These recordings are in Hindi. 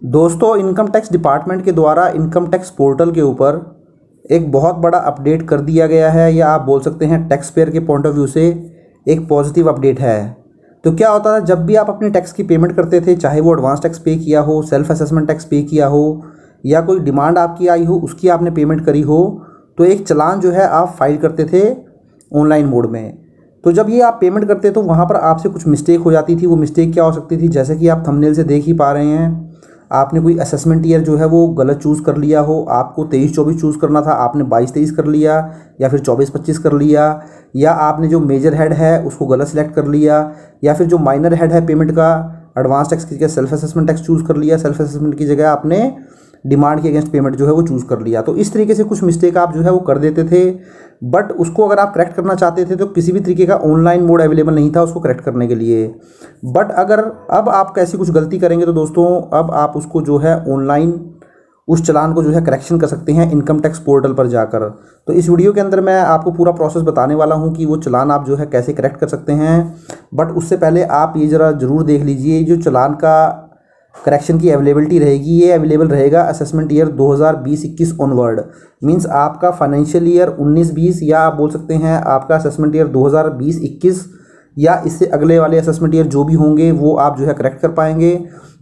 दोस्तों, इनकम टैक्स डिपार्टमेंट के द्वारा इनकम टैक्स पोर्टल के ऊपर एक बहुत बड़ा अपडेट कर दिया गया है, या आप बोल सकते हैं टैक्स पेयर के पॉइंट ऑफ व्यू से एक पॉजिटिव अपडेट है। तो क्या होता है, जब भी आप अपने टैक्स की पेमेंट करते थे, चाहे वो एडवांस टैक्स पे किया हो, सेल्फ असेसमेंट टैक्स पे किया हो, या कोई डिमांड आपकी आई हो उसकी आपने पेमेंट करी हो, तो एक चालान जो है आप फाइल करते थे ऑनलाइन मोड में। तो जब ये आप पेमेंट करते तो वहाँ पर आपसे कुछ मिस्टेक हो जाती थी। वो मिस्टेक क्या हो सकती थी, जैसे कि आप थंबनेल से देख ही पा रहे हैं, आपने कोई असेसमेंट ईयर जो है वो गलत चूज़ कर लिया हो। आपको 23-24 चूज़ करना था, आपने 22-23 कर लिया, या फिर 24-25 कर लिया, या आपने जो मेजर हेड है उसको गलत सिलेक्ट कर लिया, या फिर जो माइनर हेड है पेमेंट का, एडवांस टैक्स की जगह सेल्फ असेसमेंट टैक्स चूज़ कर लिया, सेल्फ असेसमेंट की जगह आपने डिमांड के अगेंस्ट पेमेंट जो है वो चूज़ कर लिया। तो इस तरीके से कुछ मिस्टेक आप जो है वो कर देते थे। बट उसको अगर आप करेक्ट करना चाहते थे तो किसी भी तरीके का ऑनलाइन मोड अवेलेबल नहीं था उसको करेक्ट करने के लिए। बट अगर अब आप कैसी कुछ गलती करेंगे तो दोस्तों, अब आप उसको जो है ऑनलाइन उस चालान को जो है करेक्शन कर सकते हैं इनकम टैक्स पोर्टल पर जाकर। तो इस वीडियो के अंदर मैं आपको पूरा प्रोसेस बताने वाला हूं कि वो चालान आप जो है कैसे करेक्ट कर सकते हैं। बट उससे पहले आप ये ज़रा ज़रूर देख लीजिए, जो चालान का करेक्शन की अवेलेबिलिटी रहेगी, ये अवेलेबल रहेगा असेसमेंट ईयर 2020-21 ऑनवर्ड। मींस आपका फाइनेंशियल ईयर 19-20, या आप बोल सकते हैं आपका असेसमेंट ईयर 2020-21, या इससे अगले वाले असेसमेंट ईयर जो भी होंगे वो आप जो है करेक्ट कर पाएंगे।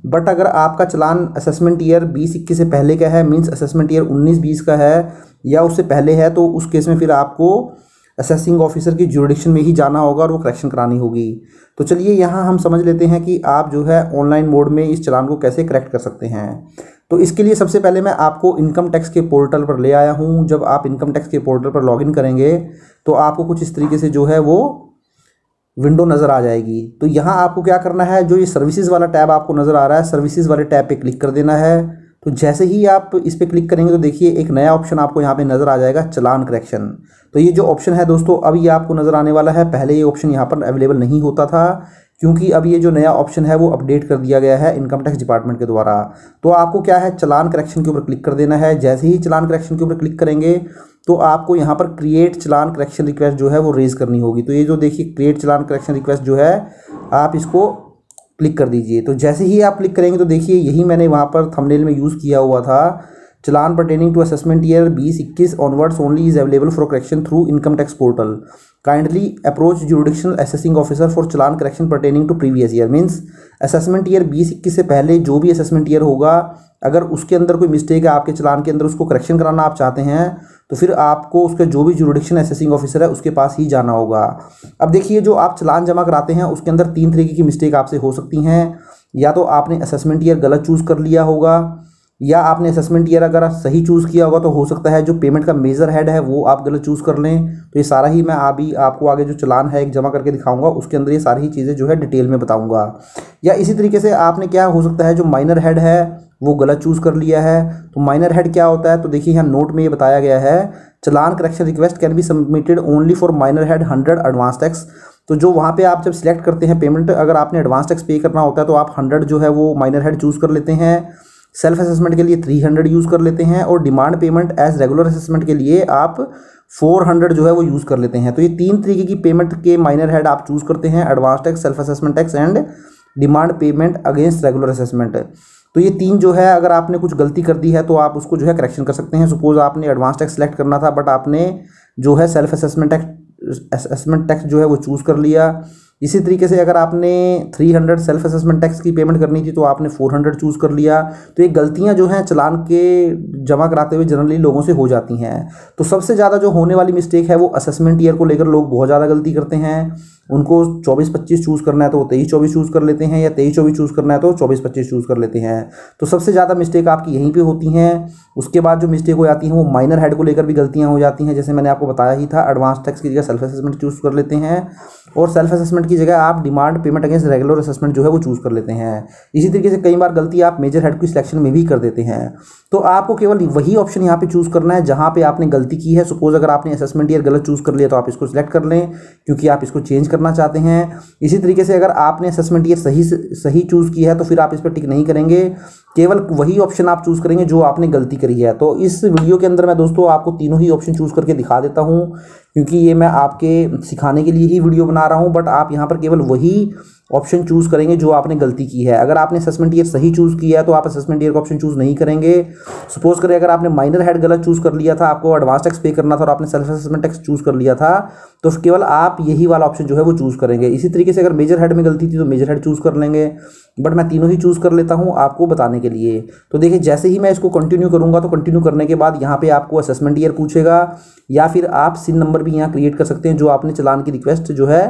बट अगर आपका चालान असेसमेंट ईयर 20-21 से पहले का है, मींस असेसमेंट ईयर 19-20 का है या उससे पहले है, तो उस केस में फिर आपको असेसिंग ऑफिसर की ज्यूरिडिक्शन में ही जाना होगा और वो करेक्शन करानी होगी। तो चलिए यहाँ हम समझ लेते हैं कि आप जो है ऑनलाइन मोड में इस चालान को कैसे करेक्ट कर सकते हैं। तो इसके लिए सबसे पहले मैं आपको इनकम टैक्स के पोर्टल पर ले आया हूँ। जब आप इनकम टैक्स के पोर्टल पर लॉगिन करेंगे तो आपको कुछ इस तरीके से जो है वो विंडो नज़र आ जाएगी। तो यहाँ आपको क्या करना है, जो ये सर्विसेज वाला टैब आपको नज़र आ रहा है, सर्विसेज वाले टैब पे क्लिक कर देना है। तो जैसे ही आप इस पर क्लिक करेंगे तो देखिए एक नया ऑप्शन आपको यहाँ पे नज़र आ जाएगा, चालान करेक्शन। तो ये जो ऑप्शन है दोस्तों, अब ये आपको नज़र आने वाला है। पहले ये ऑप्शन यहाँ पर अवेलेबल नहीं होता था, क्योंकि अब ये जो नया ऑप्शन है वो अपडेट कर दिया गया है इनकम टैक्स डिपार्टमेंट के द्वारा। तो आपको क्या है, चालान करेक्शन के ऊपर क्लिक कर देना है। जैसे ही चालान करेक्शन के ऊपर क्लिक करेंगे तो आपको यहाँ पर क्रिएट चालान करेक्शन रिक्वेस्ट जो है वो रेज करनी होगी। तो ये जो देखिए क्रिएट चालान करेक्शन रिक्वेस्ट जो है, आप इसको क्लिक कर दीजिए। तो जैसे ही आप क्लिक करेंगे तो देखिए यही मैंने वहाँ पर थंबनेल में यूज़ किया हुआ था, challan pertaining to assessment year 20-21 onwards only is available for correction through income tax portal. Kindly approach jurisdictional assessing officer for challan correction pertaining to previous year. Means assessment year 20-21 से पहले जो भी असेसमेंट ईयर होगा, अगर उसके अंदर कोई मिस्टेक है आपके चालान के अंदर, उसको करेक्शन कराना आप चाहते हैं, तो फिर आपको उसके जो भी ज्यूरिडिक्शन असेसिंग ऑफिसर है उसके पास ही जाना होगा। अब देखिए, जो आप चालान जमा कराते हैं उसके अंदर 3 तरीके की मिस्टेक आपसे हो सकती हैं। या तो आपने असेसमेंट ईयर गलत चूज़ कर लिया होगा, या आपने असेसमेंट ईयर अगर सही चूज़ किया होगा तो हो सकता है जो पेमेंट का मेजर हेड है वो आप गलत चूज़ कर लें। तो ये सारा ही मैं अभी आपको आगे जो चालान है एक जमा करके दिखाऊंगा, उसके अंदर ये सारी ही चीज़ें जो है डिटेल में बताऊंगा। या इसी तरीके से आपने क्या हो सकता है, जो माइनर हेड है वो गलत चूज़ कर लिया है। तो माइनर हेड क्या होता है, तो देखिए यहाँ नोट में ये बताया गया है, challan correction request can be submitted only for minor head 100 advance tax. तो जो वहाँ पे आप जब सिलेक्ट करते हैं पेमेंट, अगर आपने एडवांस टैक्स पे करना होता है तो आप 100 जो है वो माइनर हेड चूज़ कर लेते हैं। सेल्फ असेसमेंट के लिए 300 यूज़ कर लेते हैं, और demand payment as regular assessment के लिए आप 400 जो है वो यूज़ कर लेते हैं। तो ये 3 तरीके की पेमेंट के माइनर हेड आप चूज़ करते हैं, advance tax, self assessment tax and demand payment against regular assessment. तो ये 3 जो है, अगर आपने कुछ गलती कर दी है तो आप उसको जो है करेक्शन कर सकते हैं। सपोज आपने एडवांस टैक्स सेलेक्ट करना था, बट आपने जो है सेल्फ असेसमेंट टैक्स जो है वो चूज़ कर लिया। इसी तरीके से अगर आपने 300 सेल्फ असेसमेंट टैक्स की पेमेंट करनी थी तो आपने 400 चूज़ कर लिया। तो ये गलतियां जो हैं चालान के जमा कराते हुए जनरली लोगों से हो जाती हैं। तो सबसे ज़्यादा जो होने वाली मिस्टेक है वो असेसमेंट ईयर को लेकर लोग बहुत ज़्यादा गलती करते हैं। उनको 24-25 चूज़ करना है तो वो 23-24 चूज़ कर लेते हैं, या 23-24 चूज़ करना है तो 24-25 चूज़ कर लेते हैं। तो सबसे ज़्यादा मिस्टेक आपकी यहीं पे होती हैं। उसके बाद जो मिस्टेक हो जाती हैं वो माइनर हेड को लेकर भी गलतियां हो जाती हैं। जैसे मैंने आपको बताया ही था, एडवांस टैक्स की जगह सेल्फ असेसमेंट चूज़ कर लेते हैं, और सेल्फ असेसमेंट की जगह आप demand payment against regular assessment जो है वो चूज़ कर लेते हैं। इसी तरीके से कई बार गलती आप मेजर हेड की सिलेक्शन में भी कर देते हैं। तो आपको केवल वही ऑप्शन यहाँ पे चूज़ करना है जहाँ पे आपने गलती की है। सपोज अगर आपने असेसमेंट ईयर गलत चूज़ कर लिया तो आप इसको सिलेक्ट कर लें, क्योंकि आप इसको चेंज करना चाहते हैं। इसी तरीके से अगर आपने असेसमेंट ईयर सही चूज़ किया है तो फिर आप इस पर टिक नहीं करेंगे, केवल वही ऑप्शन आप चूज़ करेंगे जो आपने गलती करी है। तो इस वीडियो के अंदर मैं दोस्तों आपको तीनों ही ऑप्शन चूज़ करके दिखा देता हूँ, क्योंकि ये मैं आपके सिखाने के लिए ही वीडियो बना रहा हूँ। बट आप यहाँ पर केवल वही ऑप्शन चूज़ करेंगे जो आपने गलती की है। अगर आपने असेसमेंट ईयर सही चूज़ किया है तो आप असेसमेंट ईयर का ऑप्शन चूज़ नहीं करेंगे। सपोज करें अगर आपने माइनर हेड गलत चूज़ कर लिया था, आपको एडवांस टैक्स पे करना था और आपने सेल्फ असेसमेंट टैक्स चूज़ कर लिया था, तो केवल आप यही वाला ऑप्शन जो है वो चूज़ करेंगे। इसी तरीके से अगर मेजर हेड में गलती थी तो मेजर हेड चूज़ कर लेंगे। बट मैं तीनों ही चूज़ कर लेता हूँ आपको बताने के लिए। तो देखिए, जैसे ही मैं इसको कंटिन्यू करूँगा तो कंटिन्यू करने के बाद यहाँ पे आपको असेसमेंट ईयर पूछेगा, या फिर आप सिन नंबर भी यहाँ क्रिएट कर सकते हैं जो आपने चालान की रिक्वेस्ट जो है,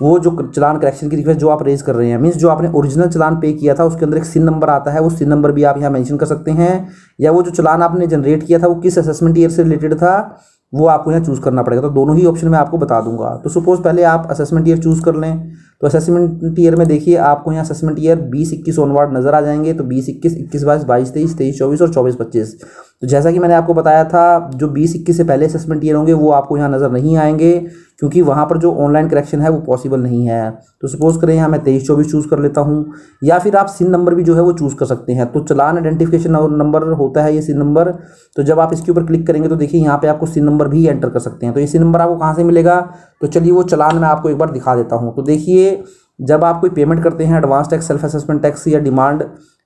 वो जो चालान करेक्शन की रिक्वेस्ट जो आप रेज कर रहे हैं, मीन्स जो आपने ओरिजिनल चालान पे किया था उसके अंदर एक सिन नंबर आता है, वो सिन नंबर भी आप यहाँ मेंशन कर सकते हैं। या वो जो चालान आपने जनरेट किया था वो किस असेसमेंट ईयर से रिलेटेड था, वो आपको यहाँ चूज़ करना पड़ेगा। तो दोनों ही ऑप्शन मैं आपको बता दूंगा। तो सपोज पहले आप असेसमेंट ईयर चूज़ कर लें। तो असेसमेंट ईयर में देखिए आपको यहाँ असेसमेंट ईयर 20-21 ऑनवर्ड नज़र आ जाएंगे। तो 20-21, 21-22, 22-23, 23-24 और 24-25। तो जैसा कि मैंने आपको बताया था, जो 20-21 से पहले असेसमेंट ईयर होंगे वो आपको यहाँ नज़र नहीं आएंगे, क्योंकि वहाँ पर जो ऑनलाइन करेक्शन है वो पॉसिबल नहीं है। तो सपोज करें यहाँ मैं 23-24 चूज़ कर लेता हूँ। या फिर आप सिन नंबर भी जो है वो चूज़ कर सकते हैं। तो चालान आइडेंटिफिकेशन नंबर होता है ये सिन नंबर। तो जब आप इसके ऊपर क्लिक करेंगे तो देखिए यहाँ पे आपको सिन नंबर भी एंटर कर सकते हैं। तो ये सिन नंबर आपको कहाँ से मिलेगा, तो चलिए वो चालान मैं आपको एक बार दिखा देता हूँ। तो देखिए, जब आप कोई पेमेंट करते हैं advance tax, self assessment tax या demand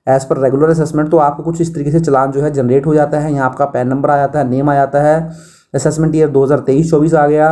as per regular assessment, तो आपको कुछ इस तरीके से चालान जो है जनरेट हो जाता है। यहाँ आपका पैन नंबर आ जाता है, नेम आ जाता है, असेसमेंट ईयर 2023-24 आ गया,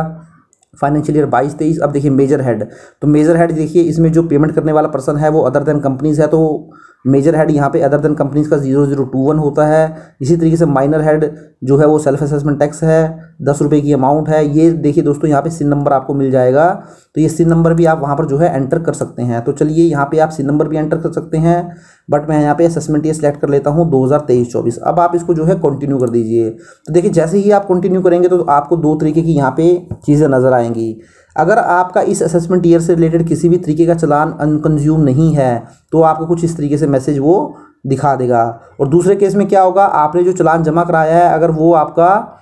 फाइनेंशियल ईयर 22-23। अब देखिए मेजर हेड, तो मेजर हेड देखिए इसमें जो पेमेंट करने वाला पर्सन है वो अदर देन कंपनीज है, तो मेजर हेड यहाँ पे अदर देन कंपनीज का 0021 होता है। इसी तरीके से माइनर हेड जो है वो सेल्फ असेसमेंट टैक्स है, 10 रुपये की अमाउंट है। ये देखिए दोस्तों यहाँ पे सिन नंबर आपको मिल जाएगा। तो ये सिन नंबर भी आप वहाँ पर जो है एंटर कर सकते हैं। तो चलिए यहाँ पे आप सिन नंबर भी एंटर कर सकते हैं। बट मैं यहाँ पे असेसमेंट ईयर सेलेक्ट कर लेता हूँ 2023-24। अब आप इसको जो है कंटिन्यू कर दीजिए। तो देखिए, जैसे ही आप कंटिन्यू करेंगे तो आपको दो तरीके की यहाँ पे चीज़ें नज़र आएंगी। अगर आपका इस असेसमेंट ईयर से रिलेटेड किसी भी तरीके का चालान अनकंज्यूम नहीं है तो आपको कुछ इस तरीके से मैसेज वो दिखा देगा। और दूसरे केस में क्या होगा, आपने जो चालान जमा कराया है अगर वो आपका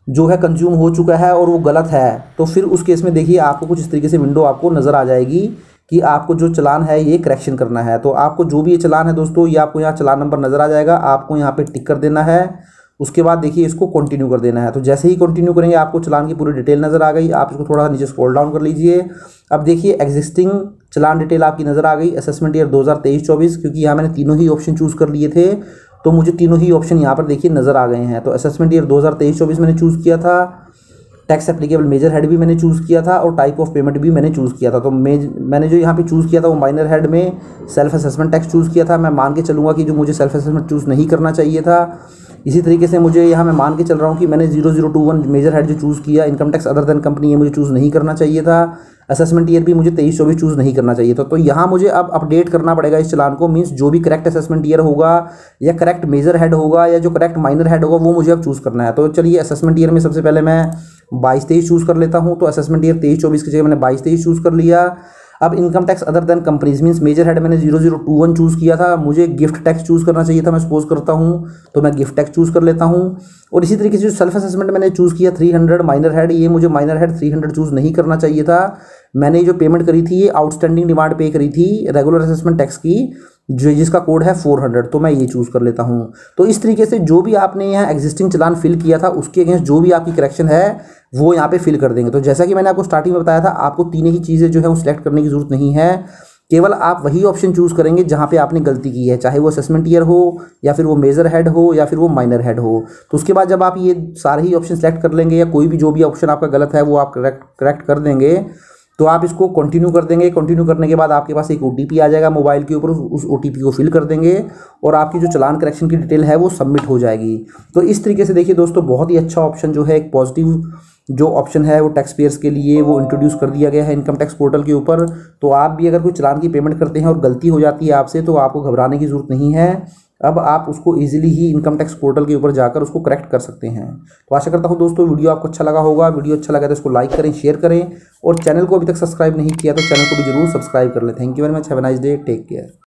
जो है कंज्यूम हो चुका है और वो गलत है, तो फिर उस केस में देखिए आपको कुछ इस तरीके से विंडो आपको नज़र आ जाएगी कि आपको जो चालान है ये करेक्शन करना है। तो आपको जो भी ये चालान है दोस्तों, ये आपको यहाँ चालान नंबर नज़र आ जाएगा, आपको यहाँ पे टिक कर देना है। उसके बाद देखिए इसको कंटिन्यू कर देना है। तो जैसे ही कंटिन्यू करेंगे आपको चालान की पूरी डिटेल नज़र आ गई। आप इसको थोड़ा नीचे स्क्रॉल डाउन कर लीजिए। अब देखिए एग्जिस्टिंग चालान डिटेल आपकी नज़र आ गई, असेसमेंट ईयर 2023-24, क्योंकि यहाँ मैंने तीनों ही ऑप्शन चूज़ कर लिए थे तो मुझे तीनों ही ऑप्शन यहाँ पर देखिए नज़र आ गए हैं। तो असेसमेंट ईयर 2023-24 मैंने चूज़ किया था, टैक्स एप्लीकेबल मेजर हेड भी मैंने चूज़ किया था और टाइप ऑफ पेमेंट भी मैंने चूज़ किया था। तो मैंने जो यहाँ पे चूज़ किया था वो माइनर हेड में सेल्फ असेसमेंट टैक्स चूज़ किया था। मैं मान के चलूँगा कि जो मुझे सेल्फ असेसमेंट चूज़ नहीं करना चाहिए था। इसी तरीके से मुझे यहाँ मैं मान के चल रहा हूँ कि मैंने 0021 मेजर हेड जो चूज़ किया, income tax other than company, ये मुझे चूज़ नहीं करना चाहिए था। असेसमेंट ईयर भी मुझे 23-24 चूज़ नहीं करना चाहिए था। तो यहाँ मुझे अब अपडेट करना पड़ेगा इस चालान को। मीन्स जो भी करेक्ट असेसमेंट ईयर होगा या करेक्ट मेजर हेड होगा या जो करेक्ट माइनर हेड होगा वो मुझे अब चूज़ करना है। तो चलिए असेसमेंट ईयर में सबसे पहले मैं 22-23 चूज़ कर लेता हूँ। तो असेसमेंट ईयर 23-24 की जगह मैंने 22-23 चूज़ कर लिया। अब income tax other than companies, means major head मैंने 0021 चूज़ किया था, मुझे गिफ्ट टैक्स चूज़ करना चाहिए था, मैं सपोज करता हूँ, तो मैं गिफ्ट टैक्स चूज़ कर लेता हूँ। और इसी तरीके से जो सेल्फ असेसमेंट मैंने चूज़ किया 300 माइनर हेड, ये मुझे माइनर हेड 300 चूज़ नहीं करना चाहिए था। मैंने जो पेमेंट करी थी ये आउटस्टैंडिंग डिमांड पे करी थी रेगुलर असेसमेंट टैक्स की, जो जिसका कोड है 400, तो मैं ये चूज़ कर लेता हूँ। तो इस तरीके से जो भी आपने यहाँ एग्जिस्टिंग चालान फिल किया था उसके अगेंस्ट जो भी आपकी करेक्शन है वो यहाँ पे फिल कर देंगे। तो जैसा कि मैंने आपको स्टार्टिंग में बताया था, आपको तीनों ही चीज़ें जो है वो सिलेक्ट करने की जरूरत नहीं है। केवल आप वही ऑप्शन चूज़ करेंगे जहाँ पे आपने गलती की है, चाहे वो असेसमेंट ईयर हो या फिर वो मेजर हेड हो या फिर वो माइनर हेड हो। तो उसके बाद जब आप ये सारे ही ऑप्शन सेलेक्ट कर लेंगे या कोई भी जो भी ऑप्शन आपका गलत है वो आप करेक्ट कर देंगे, तो आप इसको कंटिन्यू कर देंगे। कंटिन्यू करने के बाद आपके पास एक OTP आ जाएगा मोबाइल के ऊपर, उस OTP को फिल कर देंगे और आपकी जो चालान करेक्शन की डिटेल है वो सबमिट हो जाएगी। तो इस तरीके से देखिए दोस्तों, बहुत ही अच्छा ऑप्शन जो है, एक पॉजिटिव जो ऑप्शन है वो टैक्स पेयर्स के लिए वो इंट्रोड्यूस कर दिया गया है इनकम टैक्स पोर्टल के ऊपर। तो आप भी अगर कोई चालान की पेमेंट करते हैं और गलती हो जाती है आपसे, तो आपको घबराने की ज़रूरत नहीं है। अब आप उसको इजीली ही इनकम टैक्स पोर्टल के ऊपर जाकर उसको करेक्ट कर सकते हैं। तो आशा करता हूं दोस्तों वीडियो आपको अच्छा लगा होगा। वीडियो अच्छा लगा तो इसको लाइक करें, शेयर करें और चैनल को अभी तक सब्सक्राइब नहीं किया तो चैनल को भी जरूर सब्सक्राइब कर लें। Thank you very much, have a nice day, take care.